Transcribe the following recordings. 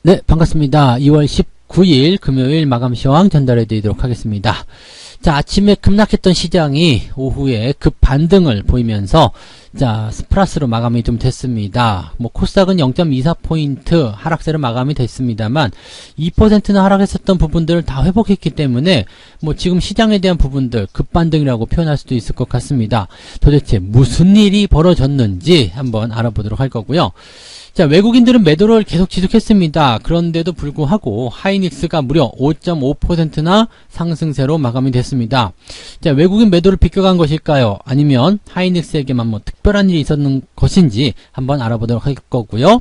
네, 반갑습니다. 2월 19일 금요일 마감 시황 전달해 드리도록 하겠습니다. 자, 아침에 급락했던 시장이 오후에 급 반등을 보이면서 자, 플러스로 마감이 좀 됐습니다. 뭐 코스닥은 0.24포인트 하락세로 마감이 됐습니다만 2%는 하락했었던 부분들을 다 회복했기 때문에 뭐 지금 시장에 대한 부분들 급반등이라고 표현할 수도 있을 것 같습니다. 도대체 무슨 일이 벌어졌는지 한번 알아보도록 할 거고요. 자, 외국인들은 매도를 계속 지속했습니다. 그런데도 불구하고 하이닉스가 무려 5.5%나 상승세로 마감이 됐습니다. 자, 외국인 매도를 비껴간 것일까요? 아니면 하이닉스에게만 뭐 특별한 일이 있었는 것인지 한번 알아보도록 할 거고요.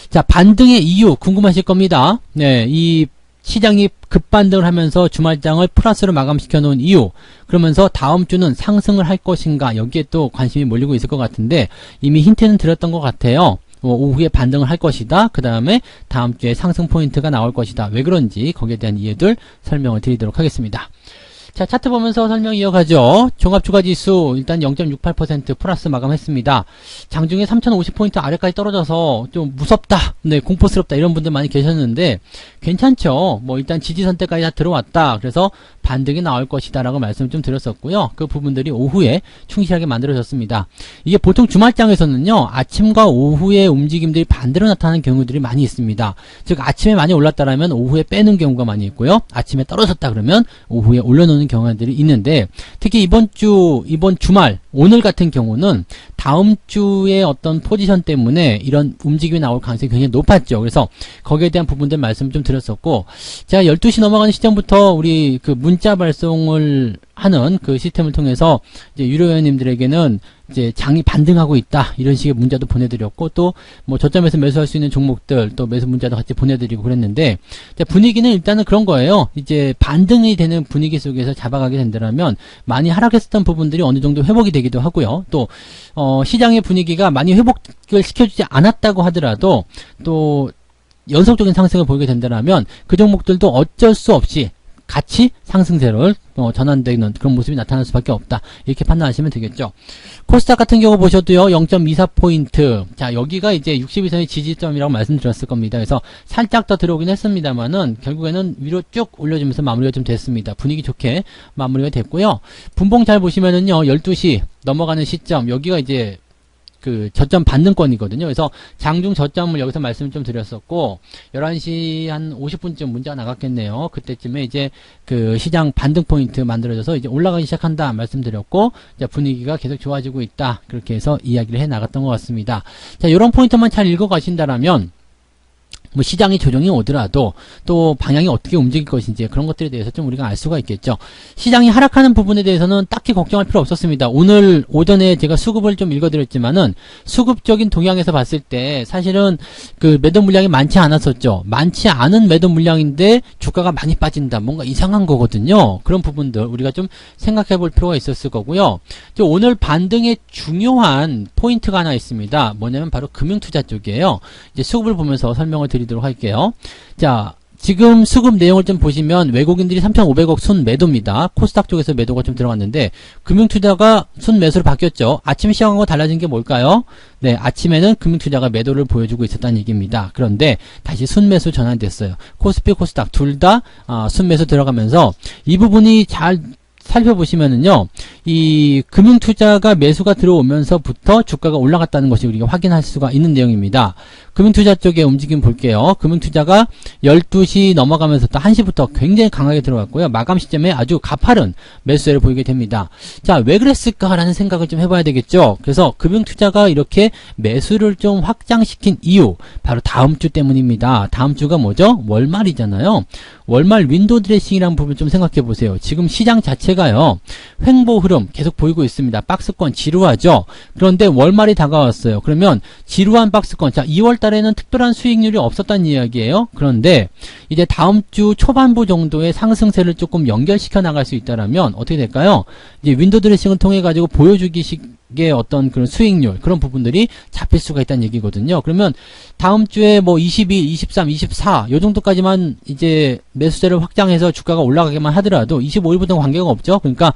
자, 반등의 이유 궁금하실 겁니다. 네, 이 시장이 급반등을 하면서 주말장을 플러스로 마감시켜 놓은 이유, 그러면서 다음 주는 상승을 할 것인가, 여기에 또 관심이 몰리고 있을 것 같은데 이미 힌트는 드렸던 것 같아요. 오후에 반등을 할 것이다. 그 다음에 다음 주에 상승 포인트가 나올 것이다. 왜 그런지 거기에 대한 이유들 설명을 드리도록 하겠습니다. 자, 차트 보면서 설명 이어가죠. 종합주가지수 일단 0.68% 플러스 마감했습니다. 장중에 3050포인트 아래까지 떨어져서 좀 무섭다, 네, 공포스럽다 이런 분들 많이 계셨는데 괜찮죠. 뭐 일단 지지선대까지 다 들어왔다. 그래서 반등이 나올 것이다 라고 말씀을 좀 드렸었고요. 그 부분들이 오후에 충실하게 만들어졌습니다. 이게 보통 주말장에서는요, 아침과 오후에 움직임들이 반대로 나타나는 경우들이 많이 있습니다. 즉 아침에 많이 올랐다라면 오후에 빼는 경우가 많이 있고요. 아침에 떨어졌다 그러면 오후에 올려놓는 경우들이 있는데, 특히 이번 주말 오늘 같은 경우는 다음 주의 어떤 포지션 때문에 이런 움직임이 나올 가능성이 굉장히 높았죠. 그래서 거기에 대한 부분들 말씀 좀 드렸었고, 제가 12시 넘어가는 시점부터 우리 그 문자 발송을 하는 그 시스템을 통해서 이제 유료 회원님들에게는 이제 장이 반등하고 있다 이런 식의 문자도 보내드렸고, 또 뭐 저점에서 매수할 수 있는 종목들 또 매수 문자도 같이 보내드리고 그랬는데, 분위기는 일단은 그런 거예요. 이제 반등이 되는 분위기 속에서 잡아가게 된다면 많이 하락했었던 부분들이 어느 정도 회복이 되기도 하고요. 또 시장의 분위기가 많이 회복을 시켜주지 않았다고 하더라도 또 연속적인 상승을 보이게 된다면 그 종목들도 어쩔 수 없이 같이 상승세를 전환되는 그런 모습이 나타날 수밖에 없다. 이렇게 판단하시면 되겠죠. 코스닥 같은 경우 보셔도요, 0.24포인트. 자, 여기가 이제 62선의 지지점이라고 말씀드렸을 겁니다. 그래서 살짝 더 들어오긴 했습니다만은 결국에는 위로 쭉 올려주면서 마무리가 좀 됐습니다. 분위기 좋게 마무리가 됐고요. 분봉 잘 보시면은요, 12시 넘어가는 시점, 여기가 이제 그 저점 반등권이거든요. 그래서 장중 저점을 여기서 말씀을 좀 드렸었고, 11시 한 50분쯤 문자가 나갔겠네요. 그때쯤에 이제 그 시장 반등 포인트 만들어져서 이제 올라가기 시작한다 말씀드렸고, 이제 분위기가 계속 좋아지고 있다, 그렇게 해서 이야기를 해 나갔던 것 같습니다. 자, 이런 포인트만 잘 읽어 가신다라면 뭐 시장이 조정이 오더라도 또 방향이 어떻게 움직일 것인지 그런 것들에 대해서 좀 우리가 알 수가 있겠죠. 시장이 하락하는 부분에 대해서는 딱히 걱정할 필요 없었습니다. 오늘 오전에 제가 수급을 좀 읽어드렸지만은 수급적인 동향에서 봤을 때 사실은 그 매도 물량이 많지 않았었죠. 많지 않은 매도 물량인데 주가가 많이 빠진다, 뭔가 이상한 거거든요. 그런 부분들 우리가 좀 생각해 볼 필요가 있었을 거고요. 오늘 반등의 중요한 포인트가 하나 있습니다. 뭐냐면 바로 금융투자 쪽이에요. 이제 수급을 보면서 설명을 드리도록 할게요. 자, 지금 수급 내용을 좀 보시면 외국인들이 3,500억 순 매도입니다. 코스닥 쪽에서 매도가 좀 들어갔는데 금융투자가 순 매수로 바뀌었죠. 아침 시황하고 달라진 게 뭘까요? 네, 아침에는 금융투자가 매도를 보여주고 있었다는 얘기입니다. 그런데 다시 순매수 전환됐어요. 코스피, 코스닥 둘 다 순매수 들어가면서 이 부분이 잘 살펴보시면은요, 이 금융투자가 매수가 들어오면서부터 주가가 올라갔다는 것이 우리가 확인할 수가 있는 내용입니다. 금융투자 쪽의 움직임 볼게요. 금융투자가 12시 넘어가면서 또 1시부터 굉장히 강하게 들어갔고요. 마감 시점에 아주 가파른 매수세를 보이게 됩니다. 자, 왜 그랬을까라는 생각을 좀 해봐야 되겠죠. 그래서 금융투자가 이렇게 매수를 좀 확장시킨 이유, 바로 다음 주 때문입니다. 다음 주가 뭐죠? 월말이잖아요. 월말 윈도우 드레싱이라는 부분 좀 생각해 보세요. 지금 시장 자체가요, 횡보 흐름 계속 보이고 있습니다. 박스권 지루하죠. 그런데 월말이 다가왔어요. 그러면 지루한 박스권, 자, 2월 달에는 특별한 수익률이 없었다는 이야기예요. 그런데 이제 다음 주 초반부 정도의 상승세를 조금 연결시켜 나갈 수 있다라면 어떻게 될까요? 이제 윈도우 드레싱을 통해 가지고 보여주기식의 어떤 그런 수익률, 그런 부분들이 잡힐 수가 있다는 얘기거든요. 그러면 다음 주에 뭐 22, 23, 24 요 정도까지만 이제 매수세를 확장해서 주가가 올라가게만 하더라도 25일부터는 관계가 없죠. 그러니까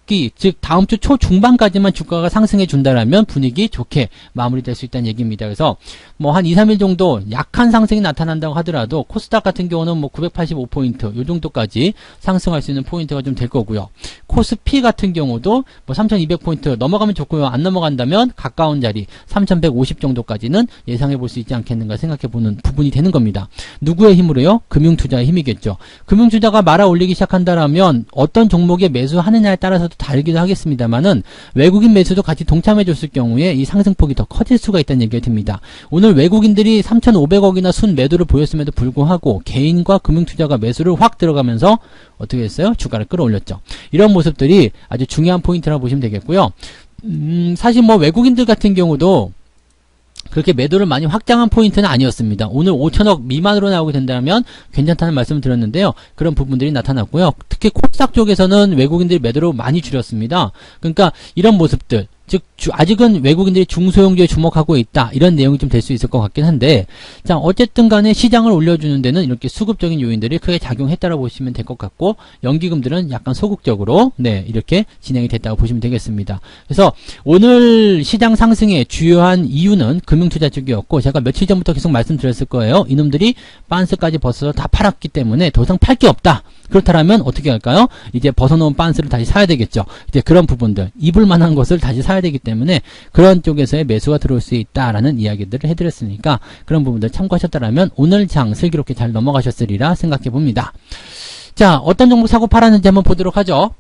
학기, 즉 다음 주 초중반까지만 주가가 상승해 준다라면 분위기 좋게 마무리될 수 있다는 얘기입니다. 그래서 뭐 한 2, 3일 정도 약한 상승이 나타난다고 하더라도 코스닥 같은 경우는 뭐 985포인트 요 정도까지 상승할 수 있는 포인트가 좀 될 거고요. 코스피 같은 경우도 뭐 3200포인트 넘어가면 좋고요. 안 넘어간다면 가까운 자리 3150 정도까지는 예상해 볼 수 있지 않겠는가 생각해 보는 부분이 되는 겁니다. 누구의 힘으로요? 금융투자의 힘이겠죠. 금융투자가 말아 올리기 시작한다라면 어떤 종목에 매수하느냐에 따라서도 다르기도 하겠습니다만은 외국인 매수도 같이 동참해 줬을 경우에 이 상승폭이 더 커질 수가 있다는 얘기가 듭니다. 오늘 외국인들이 3,500억이나 순 매도를 보였음에도 불구하고 개인과 금융투자가 매수를 확 들어가면서 어떻게 했어요? 주가를 끌어올렸죠. 이런 모습들이 아주 중요한 포인트라고 보시면 되겠고요. 사실 뭐 외국인들 같은 경우도 그렇게 매도를 많이 확장한 포인트는 아니었습니다. 오늘 5천억 미만으로 나오게 된다면 괜찮다는 말씀을 드렸는데요. 그런 부분들이 나타났고요. 특히 코스닥 쪽에서는 외국인들이 매도를 많이 줄였습니다. 그러니까 이런 모습들, 즉 아직은 외국인들이 중소형주에 주목하고 있다, 이런 내용이 좀 될 수 있을 것 같긴 한데, 자 어쨌든 간에 시장을 올려주는 데는 이렇게 수급적인 요인들이 크게 작용했다고 보시면 될 것 같고, 연기금들은 약간 소극적으로 이렇게 진행이 됐다고 보시면 되겠습니다. 그래서 오늘 시장 상승의 주요한 이유는 금융투자 쪽이었고, 제가 며칠 전부터 계속 말씀드렸을 거예요. 이놈들이 빤스까지 벗어서 다 팔았기 때문에 더 이상 팔 게 없다. 그렇다면 어떻게 할까요? 이제 벗어놓은 빤스를 다시 사야 되겠죠. 이제 그런 부분들, 입을 만한 것을 다시 사야 되기 때문에 그런 쪽에서의 매수가 들어올 수 있다라는 이야기들을 해드렸으니까 그런 부분들 참고하셨다라면 오늘 장 슬기롭게 잘 넘어가셨으리라 생각해 봅니다. 자, 어떤 종목 사고 팔았는지 한번 보도록 하죠.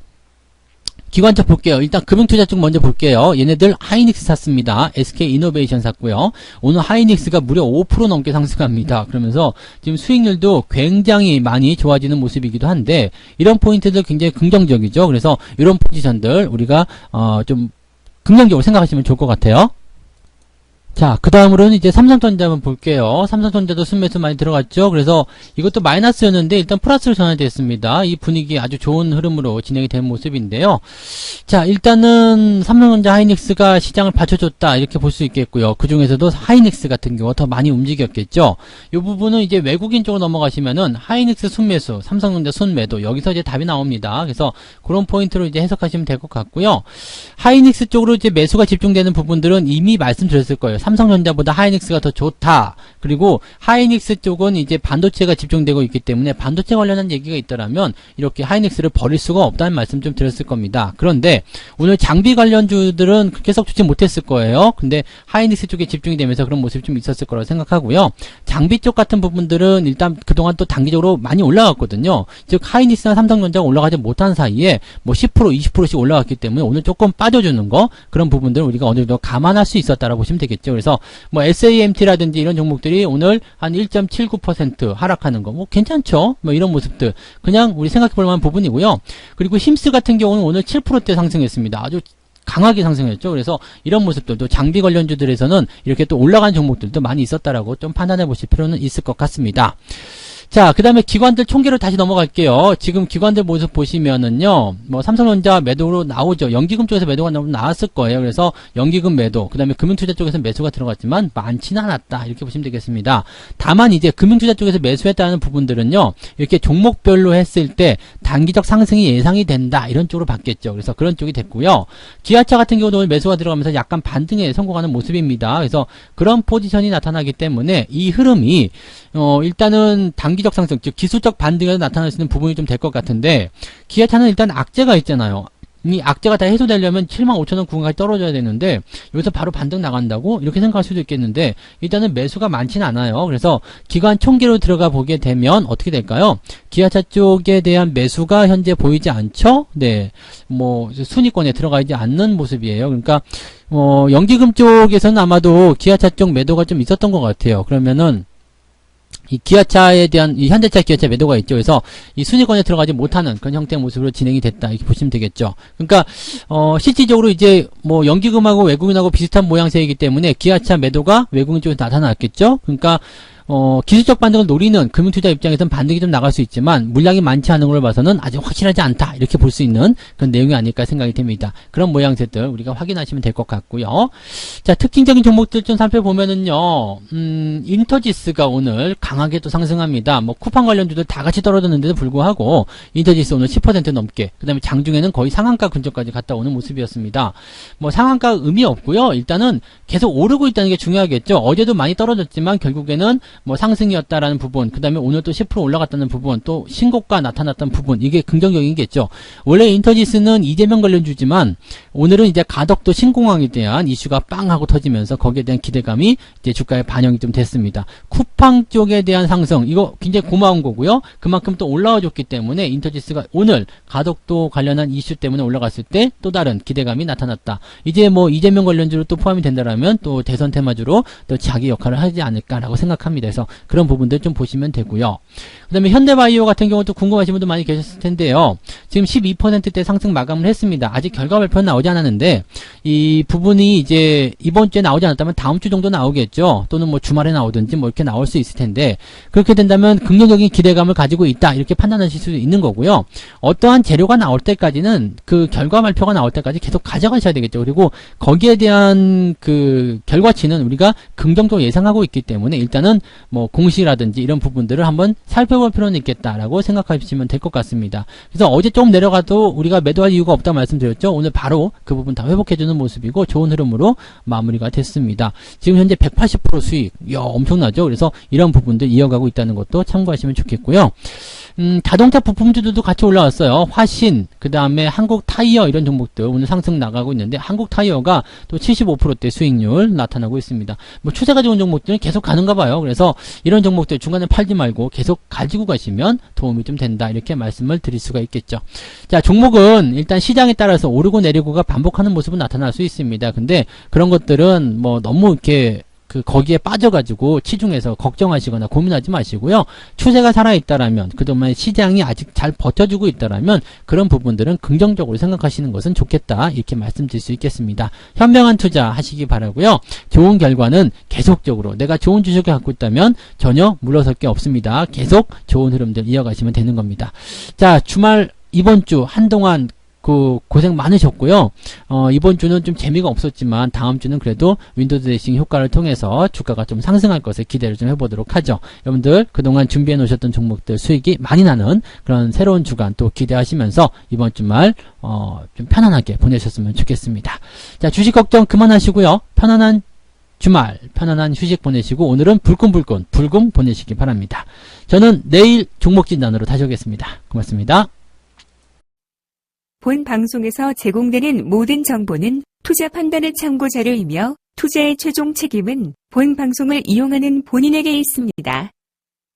기관차 볼게요. 일단 금융투자 쪽 먼저 볼게요. 얘네들 하이닉스 샀습니다. SK이노베이션 샀고요. 오늘 하이닉스가 무려 5% 넘게 상승합니다. 그러면서 지금 수익률도 굉장히 많이 좋아지는 모습이기도 한데, 이런 포인트들 굉장히 긍정적이죠. 그래서 이런 포지션들 우리가 좀 긍정적으로 생각하시면 좋을 것 같아요. 자, 그 다음으로는 이제 삼성전자 한번 볼게요. 삼성전자도 순매수 많이 들어갔죠. 그래서 이것도 마이너스였는데 일단 플러스로 전환됐습니다. 이 분위기 아주 좋은 흐름으로 진행이 된 모습인데요. 자, 일단은 삼성전자 하이닉스가 시장을 받쳐줬다, 이렇게 볼 수 있겠고요. 그 중에서도 하이닉스 같은 경우가 더 많이 움직였겠죠. 이 부분은 이제 외국인 쪽으로 넘어가시면은 하이닉스 순매수, 삼성전자 순매도, 여기서 이제 답이 나옵니다. 그래서 그런 포인트로 이제 해석하시면 될 것 같고요. 하이닉스 쪽으로 이제 매수가 집중되는 부분들은 이미 말씀드렸을 거예요. 삼성전자보다 하이닉스가 더 좋다. 그리고 하이닉스 쪽은 이제 반도체가 집중되고 있기 때문에 반도체 관련한 얘기가 있더라면 이렇게 하이닉스를 버릴 수가 없다는 말씀 좀 드렸을 겁니다. 그런데 오늘 장비 관련주들은 계속 좋지 못했을 거예요. 근데 하이닉스 쪽에 집중이 되면서 그런 모습이 좀 있었을 거라고 생각하고요. 장비 쪽 같은 부분들은 일단 그동안 또 단기적으로 많이 올라갔거든요. 즉 하이닉스나 삼성전자가 올라가지 못한 사이에 뭐 10%, 20%씩 올라갔기 때문에 오늘 조금 빠져주는 거, 그런 부분들을 우리가 어느 정도 감안할 수 있었다라고 보시면 되겠죠. 그래서 뭐 SAMT라든지 이런 종목들이 오늘 한 1.79% 하락하는 거 뭐 괜찮죠. 뭐 이런 모습들 그냥 우리 생각해 볼 만한 부분이고요. 그리고 힘스 같은 경우는 오늘 7%대 상승했습니다. 아주 강하게 상승했죠. 그래서 이런 모습들도 장비 관련주들에서는 이렇게 또 올라간 종목들도 많이 있었다라고 좀 판단해 보실 필요는 있을 것 같습니다. 자, 그 다음에 기관들 총계로 다시 넘어갈게요. 지금 기관들 모습 보시면은요, 뭐 삼성전자 매도로 나오죠. 연기금 쪽에서 매도가 나왔을 거예요. 그래서 연기금 매도, 그 다음에 금융투자 쪽에서 매수가 들어갔지만 많지는 않았다, 이렇게 보시면 되겠습니다. 다만 이제 금융투자 쪽에서 매수했다는 부분들은요, 이렇게 종목별로 했을 때 단기적 상승이 예상이 된다, 이런 쪽으로 봤겠죠. 그래서 그런 쪽이 됐고요. 기아차 같은 경우도 오늘 매수가 들어가면서 약간 반등에 성공하는 모습입니다. 그래서 그런 포지션이 나타나기 때문에 이 흐름이 일단은 단기적 상승, 즉 기술적 반등에서 나타날 수 있는 부분이 좀 될 것 같은데, 기아차는 일단 악재가 있잖아요. 이 악재가 다 해소되려면 75,000원 구간까지 떨어져야 되는데 여기서 바로 반등 나간다고? 이렇게 생각할 수도 있겠는데 일단은 매수가 많지는 않아요. 그래서 기관 총계로 들어가 보게 되면 어떻게 될까요? 기아차 쪽에 대한 매수가 현재 보이지 않죠? 네, 뭐 순위권에 들어가 있지 않는 모습이에요. 그러니까 연기금 쪽에서는 아마도 기아차 쪽 매도가 좀 있었던 것 같아요. 그러면은 이 기아차에 대한 이 현대차 기아차 매도가 있죠. 그래서 이 순위권에 들어가지 못하는 그런 형태의 모습으로 진행이 됐다, 이렇게 보시면 되겠죠. 그러니까 실질적으로 이제 뭐 연기금하고 외국인하고 비슷한 모양새이기 때문에 기아차 매도가 외국인 쪽에 나타났겠죠. 그러니까 기술적 반등을 노리는 금융투자 입장에서는 반등이 좀 나갈 수 있지만 물량이 많지 않은 걸 봐서는 아직 확실하지 않다 이렇게 볼 수 있는 그런 내용이 아닐까 생각이 됩니다. 그런 모양새들 우리가 확인하시면 될 것 같고요. 자, 특징적인 종목들 좀 살펴보면은요, 인터지스가 오늘 강하게 또 상승합니다. 뭐 쿠팡 관련주들 다 같이 떨어졌는데도 불구하고 인터지스 오늘 10% 넘게, 그 다음에 장중에는 거의 상한가 근처까지 갔다 오는 모습이었습니다. 뭐 상한가 의미 없고요. 일단은 계속 오르고 있다는 게 중요하겠죠. 어제도 많이 떨어졌지만 결국에는 뭐 상승이었다라는 부분, 그 다음에 오늘 또 10% 올라갔다는 부분, 또 신고가 나타났던 부분, 이게 긍정적인겠죠. 원래 인터지스는 이재명 관련주지만 오늘은 이제 가덕도 신공항에 대한 이슈가 빵 하고 터지면서 거기에 대한 기대감이 이제 주가에 반영이 좀 됐습니다. 쿠팡 쪽에 대한 상승, 이거 굉장히 고마운 거고요. 그만큼 또 올라와줬기 때문에 인터지스가 오늘 가덕도 관련한 이슈 때문에 올라갔을 때 또 다른 기대감이 나타났다. 이제 뭐 이재명 관련주로 또 포함이 된다라면 또 대선 테마주로 또 자기 역할을 하지 않을까라고 생각합니다. 그래서 그런 부분들 좀 보시면 되고요. 그 다음에 현대바이오 같은 경우도 궁금하신 분도 많이 계셨을 텐데요. 지금 12%대 상승 마감을 했습니다. 아직 결과 발표는 나오지 않았는데 이 부분이 이제 이번 주에 나오지 않았다면 다음 주 정도 나오겠죠. 또는 뭐 주말에 나오든지 뭐 이렇게 나올 수 있을 텐데 그렇게 된다면 긍정적인 기대감을 가지고 있다 이렇게 판단하실 수 있는 거고요. 어떠한 재료가 나올 때까지는 그 결과 발표가 나올 때까지 계속 가져가셔야 되겠죠. 그리고 거기에 대한 그 결과치는 우리가 긍정적으로 예상하고 있기 때문에 일단은 뭐 공시라든지 이런 부분들을 한번 살펴볼 필요는 있겠다라고 생각하시면 될 것 같습니다. 그래서 어제 조금 내려가도 우리가 매도할 이유가 없다고 말씀드렸죠. 오늘 바로 그 부분 다 회복해주는 모습이고 좋은 흐름으로 마무리가 됐습니다. 지금 현재 180% 수익, 이야, 엄청나죠. 그래서 이런 부분들 이어가고 있다는 것도 참고하시면 좋겠고요. 자동차 부품주들도 같이 올라왔어요. 화신, 그 다음에 한국타이어 이런 종목들 오늘 상승 나가고 있는데 한국타이어가 또 75%대 수익률 나타나고 있습니다. 뭐 추세가 좋은 종목들은 계속 가는가 봐요. 그래서 이런 종목들 중간에 팔지 말고 계속 가지고 가시면 도움이 좀 된다 이렇게 말씀을 드릴 수가 있겠죠. 자, 종목은 일단 시장에 따라서 오르고 내리고가 반복하는 모습은 나타날 수 있습니다. 근데 그런 것들은 뭐 너무 이렇게 거기에 빠져가지고 치중해서 걱정하시거나 고민하지 마시고요. 추세가 살아있다라면, 그동안 시장이 아직 잘 버텨주고 있다라면 그런 부분들은 긍정적으로 생각하시는 것은 좋겠다 이렇게 말씀드릴 수 있겠습니다. 현명한 투자 하시기 바라고요. 좋은 결과는 계속적으로 내가 좋은 주식을 갖고 있다면 전혀 물러설 게 없습니다. 계속 좋은 흐름들 이어가시면 되는 겁니다. 자, 주말 이번 주 한동안 고생 많으셨고요. 이번 주는 좀 재미가 없었지만 다음 주는 그래도 윈도우 드레싱 효과를 통해서 주가가 좀 상승할 것을 기대를 좀 해보도록 하죠. 여러분들 그동안 준비해 놓으셨던 종목들 수익이 많이 나는 그런 새로운 주간 또 기대하시면서 이번 주말 좀 편안하게 보내셨으면 좋겠습니다. 자, 주식 걱정 그만하시고요. 편안한 주말, 편안한 휴식 보내시고 오늘은 불끈불끈 불금 보내시기 바랍니다. 저는 내일 종목 진단으로 다시 오겠습니다. 고맙습니다. 본 방송에서 제공되는 모든 정보는 투자 판단의 참고 자료이며 투자의 최종 책임은 본 방송을 이용하는 본인에게 있습니다.